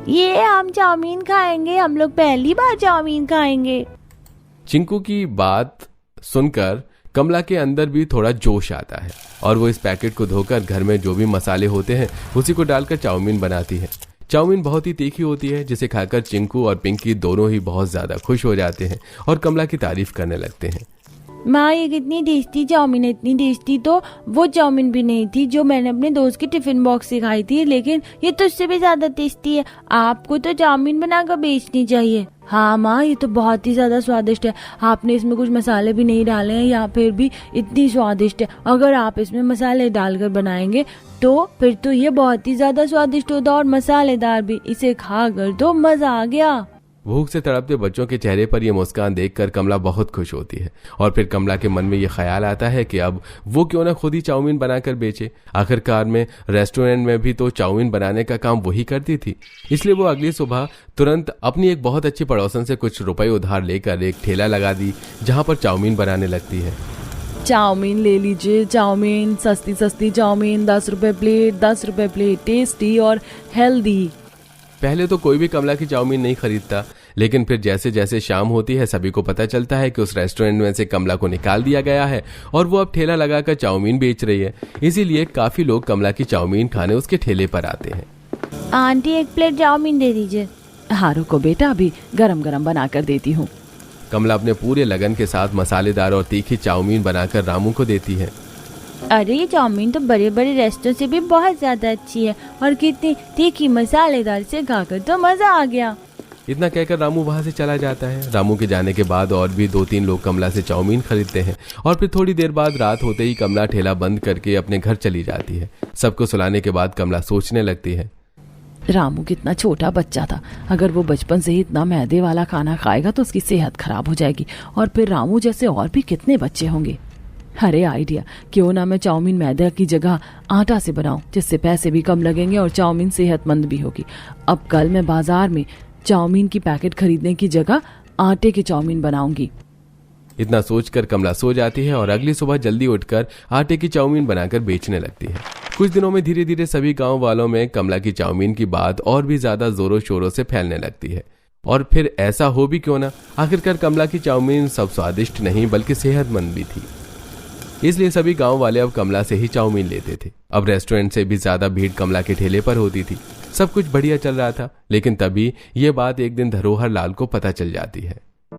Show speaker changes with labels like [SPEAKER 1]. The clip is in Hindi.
[SPEAKER 1] ये हम चाउमीन खाएंगे, हम लोग पहली बार चाउमीन खाएंगे।
[SPEAKER 2] चिंकू की बात सुनकर कमला के अंदर भी थोड़ा जोश आता है और वो इस पैकेट को धोकर घर में जो भी मसाले होते हैं उसी को डालकर चाउमीन बनाती है। चाउमीन बहुत ही तीखी होती है जिसे खाकर चिंकू और पिंकी दोनों ही बहुत ज्यादा खुश हो जाते हैं और कमला की तारीफ करने लगते हैं।
[SPEAKER 1] माँ ये कितनी टेस्टी चाउमीन है, इतनी टेस्टी तो वो चाउमीन भी नहीं थी जो मैंने अपने दोस्त के टिफिन बॉक्स से खाई थी, लेकिन ये तो उससे भी ज्यादा टेस्टी है। आपको तो चाउमीन बनाकर बेचनी चाहिए। हाँ माँ ये तो बहुत ही ज्यादा स्वादिष्ट है, आपने इसमें कुछ मसाले भी नहीं डाले हैं या फिर भी इतनी स्वादिष्ट है। अगर आप इसमें मसाले डालकर बनाएंगे तो फिर तो ये बहुत ही ज्यादा स्वादिष्ट होता और मसालेदार भी। इसे खाकर तो मजा आ गया।
[SPEAKER 2] भूख से तड़पते बच्चों के चेहरे पर यह मुस्कान देखकर कमला बहुत खुश होती है और फिर कमला के मन में यह ख्याल आता है कि अब वो क्यों ना खुद ही चाउमीन बनाकर बेचे। आखिरकार में रेस्टोरेंट में भी तो चाउमीन बनाने का काम वही करती थी। इसलिए वो अगली सुबह तुरंत अपनी एक बहुत अच्छी पड़ोसन से कुछ रुपए उधार लेकर एक ठेला लगा दी जहां पर चाउमीन बनाने लगती है।
[SPEAKER 1] चाउमीन ले लीजिए, चाउमीन सस्ती सस्ती चाउमीन, 10 रुपए प्लेट, 10 रुपए प्लेट, टेस्टी और हेल्दी।
[SPEAKER 2] पहले तो कोई भी कमला की चाउमीन नहीं खरीदता, लेकिन फिर जैसे जैसे शाम होती है सभी को पता चलता है कि उस रेस्टोरेंट में से कमला को निकाल दिया गया है और वो अब ठेला लगाकर चाउमीन बेच रही है। इसीलिए काफी लोग कमला की चाउमीन खाने उसके ठेले पर आते हैं।
[SPEAKER 1] आंटी एक प्लेट चाउमीन दे दीजिए।
[SPEAKER 3] हाँ रुको बेटा, अभी गरम गरम बना कर देती हूँ।
[SPEAKER 2] कमला अपने पूरे लगन के साथ मसालेदार और तीखी चाउमीन बनाकर रामू को देती है।
[SPEAKER 1] अरे ये चाउमीन तो बड़े बड़े रेस्टोरेंट से भी बहुत ज्यादा अच्छी है और कितनी तीखी मसालेदार, से खाकर तो मजा आ गया।
[SPEAKER 2] इतना कहकर रामू वहां से चला जाता है। रामू के जाने के बाद और भी 2-3 लोग कमला से चाउमीन खरीदते हैं और फिर थोड़ी देर बाद रात होते ही कमला ठेला बंद करके अपने घर चली जाती है। सबको सुलाने के बाद कमला सोचने लगती है,
[SPEAKER 3] रामू कितना छोटा बच्चा था, अगर वो बचपन से ही इतना मैदे वाला खाना खाएगा तो उसकी सेहत खराब हो जाएगी और फिर रामू जैसे और भी कितने बच्चे होंगे। अरे आइडिया, क्यों ना मैं चाउमीन मैदा की जगह आटा से बनाऊं, जिससे पैसे भी कम लगेंगे और चाउमीन सेहतमंद भी होगी। अब कल मैं बाजार में चाउमीन की पैकेट खरीदने की जगह आटे की चाउमीन बनाऊंगी।
[SPEAKER 2] इतना सोचकर कमला सो जाती है और अगली सुबह जल्दी उठकर आटे की चाउमीन बनाकर बेचने लगती है। कुछ दिनों में धीरे धीरे सभी गांव वालों में कमला की चाउमीन की बात और भी ज्यादा जोरों शोरों से फैलने लगती है। और फिर ऐसा हो भी क्यों ना, आखिरकार कमला की चाउमीन सब स्वादिष्ट नहीं बल्कि सेहतमंद भी थी। इसलिए सभी गांव वाले अब कमला से ही चाउमीन लेते थे। अब रेस्टोरेंट से भी ज्यादा भीड़ कमला के ठेले पर होती थी। सब कुछ बढ़िया चल रहा था, लेकिन तभी ये बात एक दिन धरोहर लाल को पता चल जाती है।